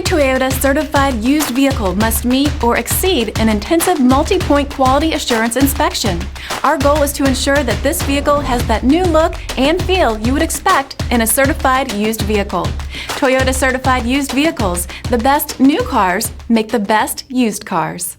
Toyota certified used vehicle must meet or exceed an intensive multi-point quality assurance inspection. Our goal is to ensure that this vehicle has that new look and feel you would expect in a certified used vehicle. Toyota certified used vehicles, the best new cars make the best used cars.